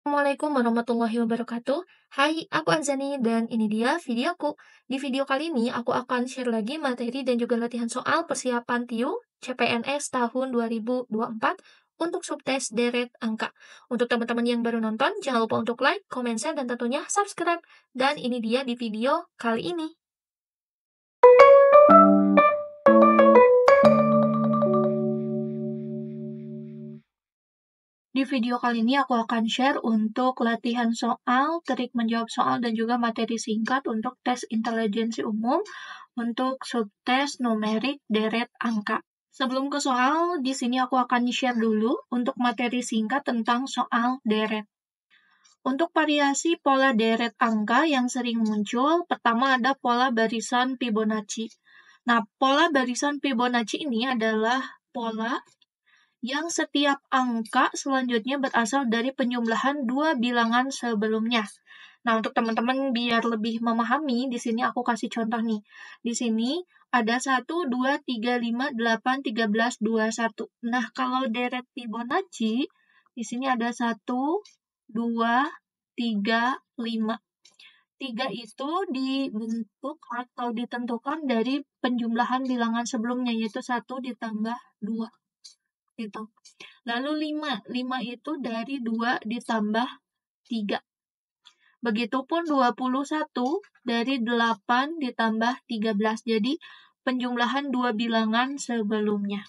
Assalamualaikum warahmatullahi wabarakatuh. Hai, aku Anzani dan ini dia videoku. Di video kali ini aku akan share lagi materi dan juga latihan soal persiapan TIU CPNS tahun 2024 untuk subtes deret angka. Untuk teman-teman yang baru nonton, jangan lupa untuk like, comment, share, dan tentunya subscribe. Dan ini dia di video kali ini. Di video kali ini aku akan share untuk latihan soal, trik menjawab soal, dan juga materi singkat untuk tes intelijensi umum untuk subtes numerik deret angka. Sebelum ke soal, di sini aku akan share dulu untuk materi singkat tentang soal deret. Untuk variasi pola deret angka yang sering muncul, pertama ada pola barisan Fibonacci. Nah, pola barisan Fibonacci ini adalah pola yang setiap angka selanjutnya berasal dari penjumlahan dua bilangan sebelumnya. Nah, untuk teman-teman biar lebih memahami, di sini aku kasih contoh nih. Di sini ada 1, 2, 3, 5, 8, 13, 21. Nah, kalau deret Fibonacci, di sini ada 1, 2, 3, 5. 3 itu dibentuk atau ditentukan dari penjumlahan bilangan sebelumnya, yaitu 1 ditambah 2. Gitu. Lalu 5 itu dari 2 ditambah 3. Begitupun 21 dari 8 ditambah 13. Jadi penjumlahan dua bilangan sebelumnya.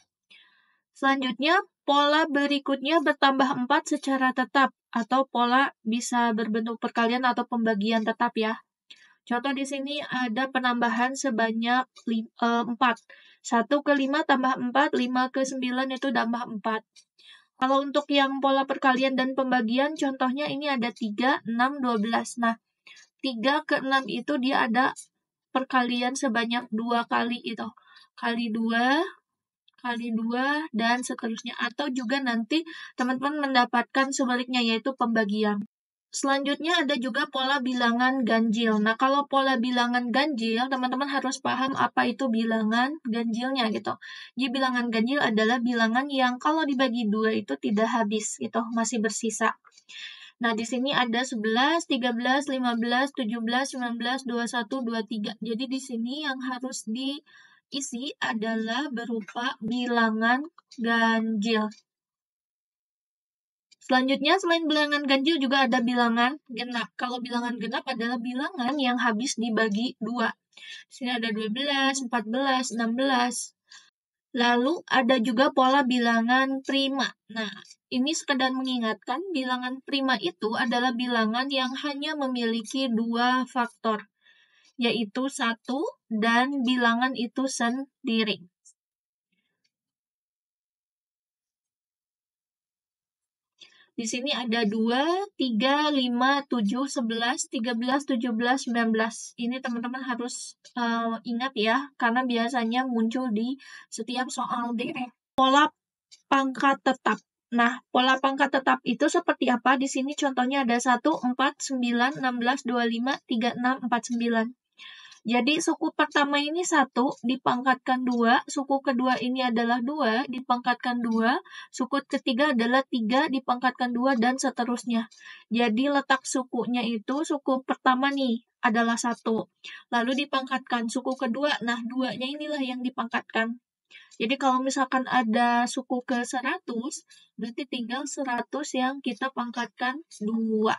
Selanjutnya, pola berikutnya bertambah 4 secara tetap atau pola bisa berbentuk perkalian atau pembagian tetap ya. Contoh di sini ada penambahan sebanyak 4. 1 ke 5 tambah 4, 5 ke 9 itu tambah 4. Kalau untuk yang pola perkalian dan pembagian, contohnya ini ada 3, 6, 12. Nah, 3 ke 6 itu dia ada perkalian sebanyak 2 kali itu. Kali 2, kali 2, dan seterusnya. Atau juga nanti teman-teman mendapatkan sebaliknya, yaitu pembagian. Selanjutnya ada juga pola bilangan ganjil. Nah, kalau pola bilangan ganjil, teman-teman harus paham apa itu bilangan ganjilnya gitu. Jadi bilangan ganjil adalah bilangan yang kalau dibagi 2 itu tidak habis gitu, masih bersisa. Nah, di sini ada 11, 13, 15, 17, 19, 21, 23. Jadi di sini yang harus diisi adalah berupa bilangan ganjil. Selanjutnya, selain bilangan ganjil juga ada bilangan genap. Kalau bilangan genap adalah bilangan yang habis dibagi 2. Di sini ada 12, 14, 16. Lalu ada juga pola bilangan prima. Nah, ini sekedar mengingatkan bilangan prima itu adalah bilangan yang hanya memiliki 2 faktor, yaitu 1 dan bilangan itu sendiri. Di sini ada 2, 3, 5, 7, 11, 13, 17, 19. Ini teman-teman harus ingat ya, karena biasanya muncul di setiap soal deret. Pola pangkat tetap. Nah, pola pangkat tetap itu seperti apa? Di sini contohnya ada 1, 4, 9, 16, 25, 36, 49. Jadi suku pertama ini 1, dipangkatkan 2, suku kedua ini adalah 2, dipangkatkan 2, suku ketiga adalah 3, dipangkatkan 2, dan seterusnya. Jadi letak sukunya itu, suku pertama nih adalah 1, lalu dipangkatkan suku kedua, nah 2-nya inilah yang dipangkatkan. Jadi kalau misalkan ada suku ke 100, berarti tinggal 100 yang kita pangkatkan 2.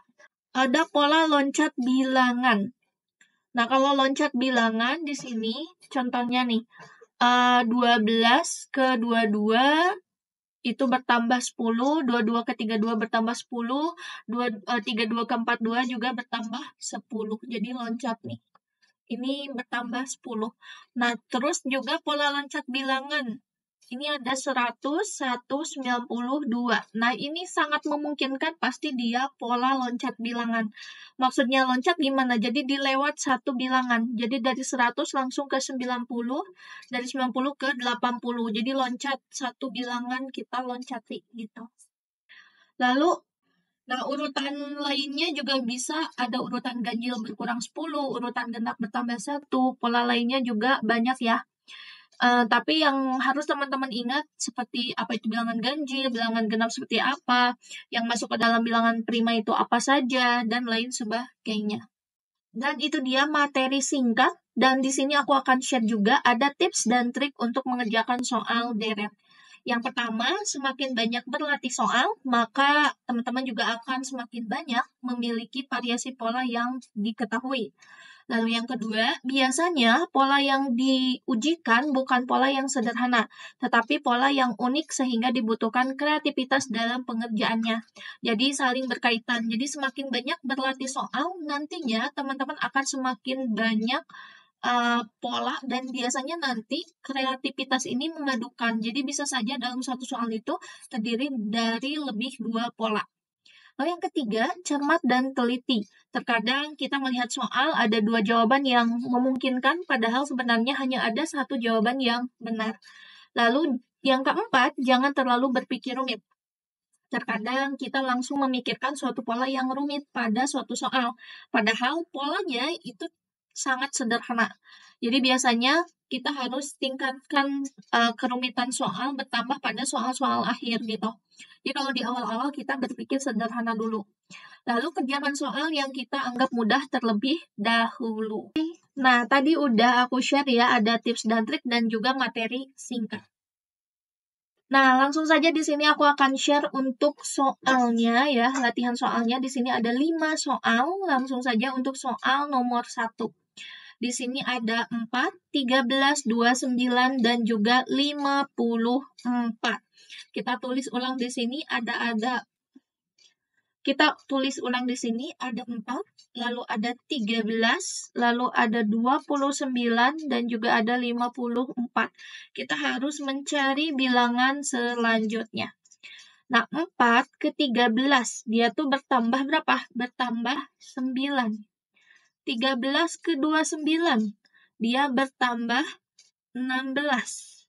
Ada pola loncat bilangan. Nah, kalau loncat bilangan di sini, contohnya nih, 12 ke 22 itu bertambah 10, 22 ke 32 bertambah 10, 32 ke 42 juga bertambah 10. Jadi loncat nih. Ini bertambah 10. Nah, terus juga pola loncat bilangan. Ini ada 100, 192. Nah, ini sangat memungkinkan pasti dia pola loncat bilangan. Maksudnya loncat gimana? Jadi dilewat satu bilangan. Jadi dari 100 langsung ke 90, dari 90 ke 80. Jadi loncat satu bilangan kita loncati gitu. Lalu, nah urutan lainnya juga bisa ada urutan ganjil berkurang 10, urutan genap bertambah 1, pola lainnya juga banyak ya. Tapi yang harus teman-teman ingat seperti apa itu bilangan ganjil, bilangan genap seperti apa, yang masuk ke dalam bilangan prima itu apa saja, dan lain sebagainya. Dan itu dia materi singkat, dan di sini aku akan share juga ada tips dan trik untuk mengerjakan soal deret. Yang pertama, semakin banyak berlatih soal, maka teman-teman juga akan semakin banyak memiliki variasi pola yang diketahui. Lalu yang kedua, biasanya pola yang diujikan bukan pola yang sederhana, tetapi pola yang unik sehingga dibutuhkan kreativitas dalam pengerjaannya. Jadi saling berkaitan. Jadi semakin banyak berlatih soal, nantinya teman-teman akan semakin banyak pola dan biasanya nanti kreativitas ini memadukan. Jadi bisa saja dalam satu soal itu terdiri dari lebih 2 pola. Lalu yang ketiga, cermat dan teliti. Terkadang kita melihat soal ada 2 jawaban yang memungkinkan, padahal sebenarnya hanya ada 1 jawaban yang benar. Lalu yang keempat, jangan terlalu berpikir rumit. Terkadang kita langsung memikirkan suatu pola yang rumit pada suatu soal, padahal polanya itu sangat sederhana. Jadi biasanya kita harus tingkatkan kerumitan soal bertambah pada soal-soal akhir gitu. Jadi kalau di awal-awal kita berpikir sederhana dulu. Lalu kerjakan soal yang kita anggap mudah terlebih dahulu. Nah, tadi udah aku share ya, ada tips dan trik dan juga materi singkat. Nah, langsung saja di sini aku akan share untuk soalnya ya, latihan soalnya. Di sini ada 5 soal, langsung saja untuk soal nomor 1. Di sini ada 4, 13, 29, dan juga 54. Kita tulis ulang di sini kita tulis ulang di sini ada 4, lalu ada 13, lalu ada 29, dan juga ada 54. Kita harus mencari bilangan selanjutnya. Nah, 4 ke 13, dia tuh bertambah berapa? Bertambah 9. 13 ke 29, dia bertambah 16.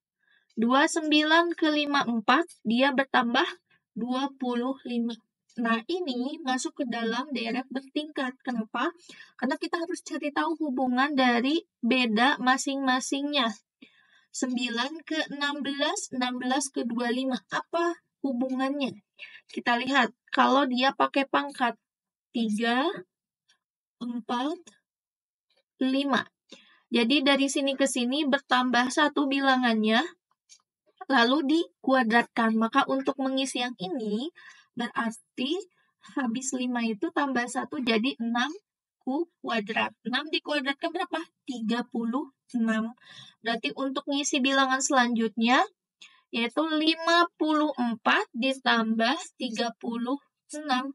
29 ke 54, dia bertambah 25. Nah, ini masuk ke dalam deret bertingkat. Kenapa? Karena kita harus cari tahu hubungan dari beda masing-masingnya. 9 ke 16, 16 ke 25. Apa hubungannya? Kita lihat, kalau dia pakai pangkat 3, 4, 5. Jadi dari sini ke sini bertambah 1 bilangannya, lalu dikuadratkan. Maka untuk mengisi yang ini, berarti habis 5 itu tambah 1 jadi 6 kuadrat. 6 dikuadratkan berapa? 36. Berarti untuk mengisi bilangan selanjutnya, yaitu 54 ditambah 36.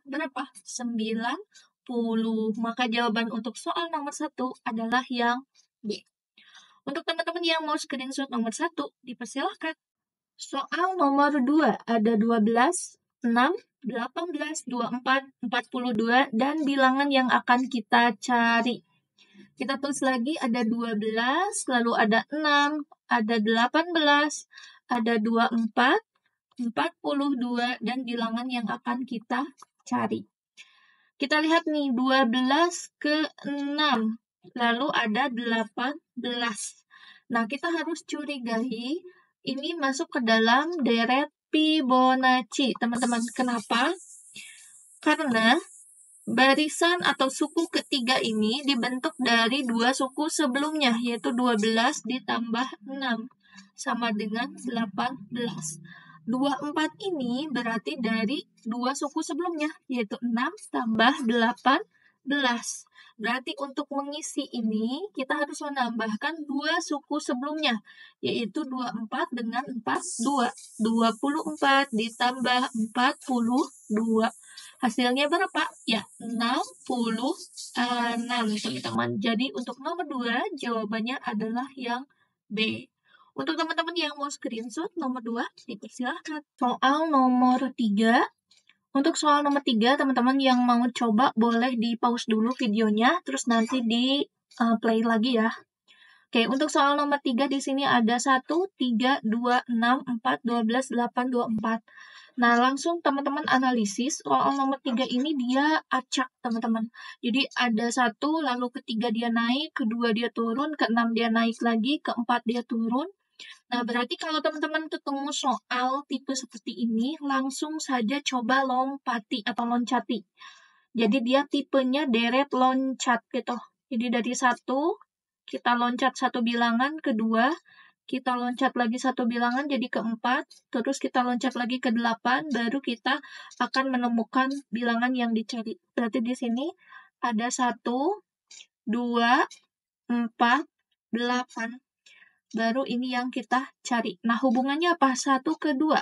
Berapa? 90. Maka jawaban untuk soal nomor 1 adalah yang B. Untuk teman-teman yang mau screenshot nomor 1, dipersilahkan. Soal nomor 2, ada 12, 6, 18, 24, 42, dan bilangan yang akan kita cari. Kita tulis lagi ada 12, lalu ada 6, ada 18, ada 24, 42, dan bilangan yang akan kita cari. Kita lihat nih, 12 ke 6, lalu ada 18. Nah, kita harus curigai, ini masuk ke dalam deret Fibonacci, teman-teman. Kenapa? Karena barisan atau suku ketiga ini dibentuk dari 2 suku sebelumnya, yaitu 12 ditambah 6, sama dengan 18. 24 ini berarti dari 2 suku sebelumnya, yaitu 6 tambah 18. Berarti untuk mengisi ini, kita harus menambahkan 2 suku sebelumnya, yaitu 24 dengan 42. 24 ditambah 42. Hasilnya berapa? Ya, 66, teman-teman. Jadi untuk nomor 2, jawabannya adalah yang B. Untuk teman-teman yang mau screenshot nomor 2, dipersilahkan. Soal nomor 3. Untuk soal nomor 3, teman-teman yang mau coba boleh di-pause dulu videonya, terus nanti di-play lagi ya. Oke, untuk soal nomor 3 di sini ada 1, 3, 2, 6, 4, 12, 8, 24. Nah, langsung teman-teman analisis, soal nomor 3 ini dia acak, teman-teman. Jadi ada 1, lalu ke 3 dia naik, ke 2 dia turun, ke 6 dia naik lagi, ke 4 dia turun, Nah, berarti kalau teman-teman ketemu soal tipe seperti ini, langsung saja coba lompati atau loncati. Jadi dia tipenya deret loncat gitu. Jadi dari 1, kita loncat 1 bilangan, kedua, kita loncat lagi 1 bilangan jadi ke-4, terus kita loncat lagi ke-8, baru kita akan menemukan bilangan yang dicari. Berarti di sini ada 1, 2, 4, 8. Baru ini yang kita cari. Nah, hubungannya apa? 1 ke 2.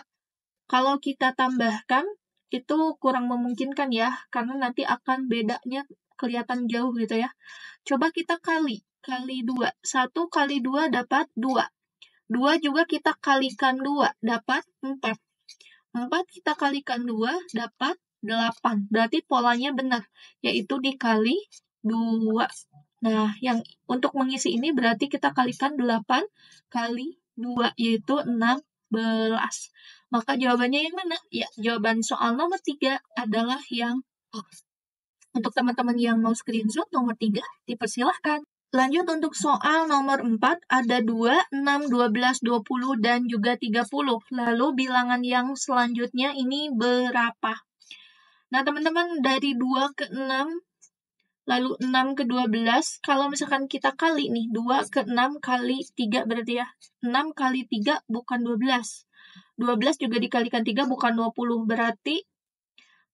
Kalau kita tambahkan, itu kurang memungkinkan ya, karena nanti akan bedanya kelihatan jauh gitu ya. Coba kita kali 2. 1 kali 2 dapat 2. 2 juga kita kalikan 2, dapat 4. 4 kita kalikan 2, dapat 8. Berarti polanya benar, yaitu dikali 2. Nah, yang untuk mengisi ini berarti kita kalikan 8 kali 2, yaitu 16. Maka jawabannya yang mana? Ya, jawaban soal nomor 3 adalah yang A. Untuk teman-teman yang mau screenshot nomor 3, dipersilahkan. Lanjut untuk soal nomor 4, ada 2, 6, 12, 20, dan juga 30. Lalu bilangan yang selanjutnya ini berapa? Nah, teman-teman dari 2 ke 6, lalu 6 ke 12, kalau misalkan kita kali nih, 2 ke 6 kali 3 berarti ya. 6 kali 3 bukan 12. 12 juga dikalikan 3 bukan 20. Berarti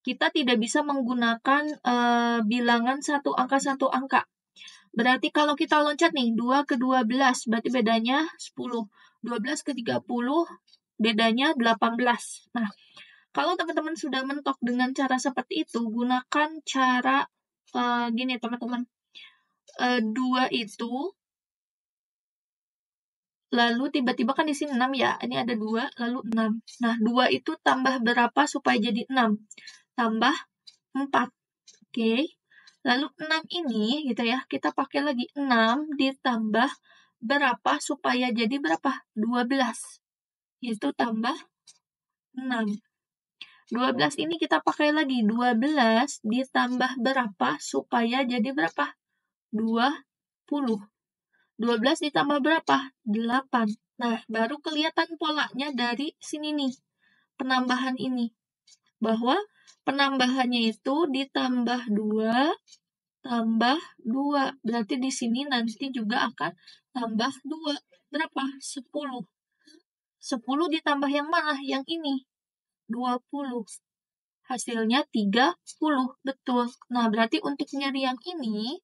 kita tidak bisa menggunakan bilangan satu angka. Berarti kalau kita loncat nih, 2 ke 12, berarti bedanya 10. 12 ke 30, bedanya 18. Nah, kalau teman-teman sudah mentok dengan cara seperti itu, gunakan cara gini teman-teman. 2 itu, lalu tiba-tiba kan di sini 6 ya, ini ada 2, lalu 6. Nah, 2 itu tambah berapa supaya jadi 6? Tambah 4, oke. Lalu 6 ini, gitu ya, kita pakai lagi 6 ditambah berapa supaya jadi berapa? 12. Itu tambah 6. 12 ini kita pakai lagi 12 ditambah berapa supaya jadi berapa? 20. 12 ditambah berapa? 8. Nah, baru kelihatan polanya dari sini nih, penambahan ini. Bahwa penambahannya itu ditambah 2 tambah 2. Berarti di sini nanti juga akan tambah 2. Berapa? 10. 10 ditambah yang mana? Yang ini. 20. Hasilnya 30. Betul. Nah, berarti untuk nyari yang ini,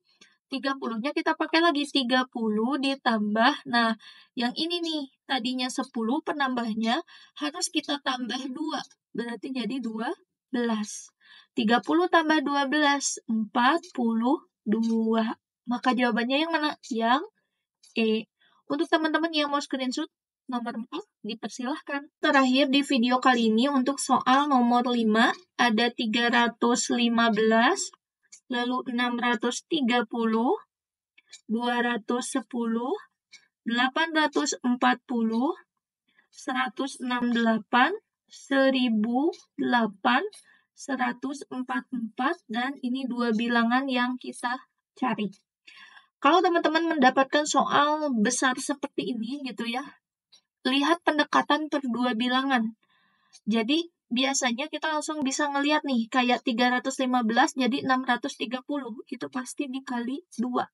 30-nya kita pakai lagi. 30 ditambah. Nah, yang ini nih, tadinya 10 penambahnya harus kita tambah 2. Berarti jadi 12. 30 tambah 12, 42. Maka jawabannya yang mana? Yang E. Untuk teman-teman yang mau screenshot nomor 4, dipersilahkan. Terakhir di video kali ini untuk soal nomor 5, ada 315, lalu 630, 210, 840, 168, 1008, 144, dan ini 2 bilangan yang kita cari. Kalau teman-teman mendapatkan soal besar seperti ini gitu ya, lihat pendekatan per 2 bilangan. Jadi biasanya kita langsung bisa ngelihat nih, kayak 315 jadi 630, itu pasti dikali 2.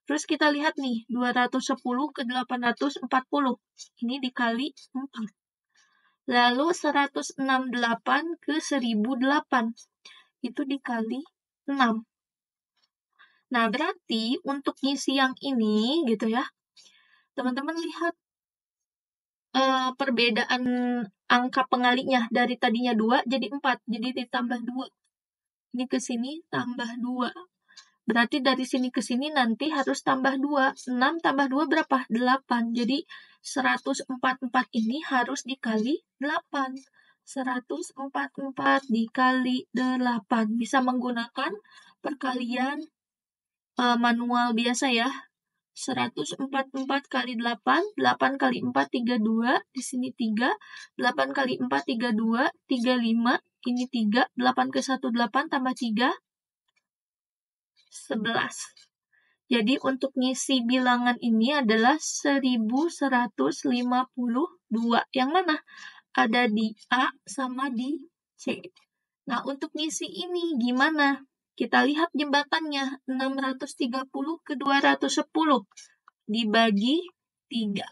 Terus kita lihat nih, 210 ke 840, ini dikali 4. Lalu 168 ke 1008, itu dikali 6. Nah, berarti untuk ngisi yang ini, gitu ya, teman-teman lihat perbedaan angka pengalinya. Dari tadinya 2 jadi 4, jadi ditambah 2. Ini ke sini tambah 2. Berarti dari sini ke sini nanti harus tambah 2. 6 tambah 2 berapa? 8. Jadi 144 ini harus dikali 8. 144 dikali 8. Bisa menggunakan perkalian manual biasa ya. 144 kali 8, 8 kali 4, 32, di sini 3, 8 kali 4, 32, 35, ini 3, 8 ke 1, 8, tambah 3, 11. Jadi untuk ngisi bilangan ini adalah 1152. Yang mana? Ada di A sama di C. Nah, untuk ngisi ini gimana? Kita lihat jembatannya, 630 ke 210 dibagi 3.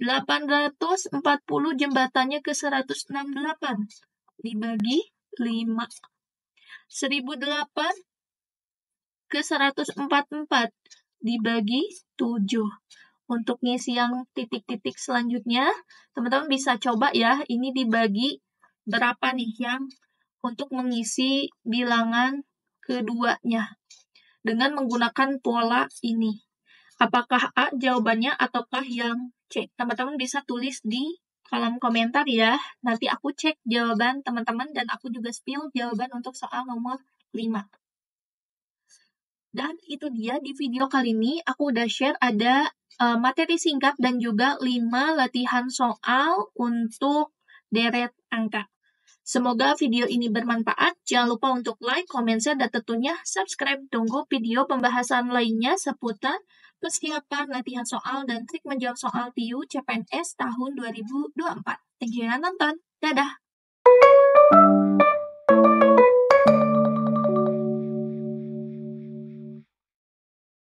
840 jembatannya ke 168 dibagi 5. 1008 ke 144 dibagi 7. Untuk ngisi yang titik-titik selanjutnya, teman-teman bisa coba ya, ini dibagi berapa nih yang untuk mengisi bilangan keduanya dengan menggunakan pola ini. Apakah A jawabannya ataukah yang C? Teman-teman bisa tulis di kolom komentar ya. Nanti aku cek jawaban teman-teman dan aku juga spill jawaban untuk soal nomor 5. Dan itu dia di video kali ini aku udah share ada materi singkat dan juga 5 latihan soal untuk deret angka. Semoga video ini bermanfaat. Jangan lupa untuk like, comment, share, dan tentunya subscribe. Tunggu video pembahasan lainnya seputar persiapan latihan soal dan trik menjawab soal TIU CPNS tahun 2024. Thank you yang nonton. Dadah!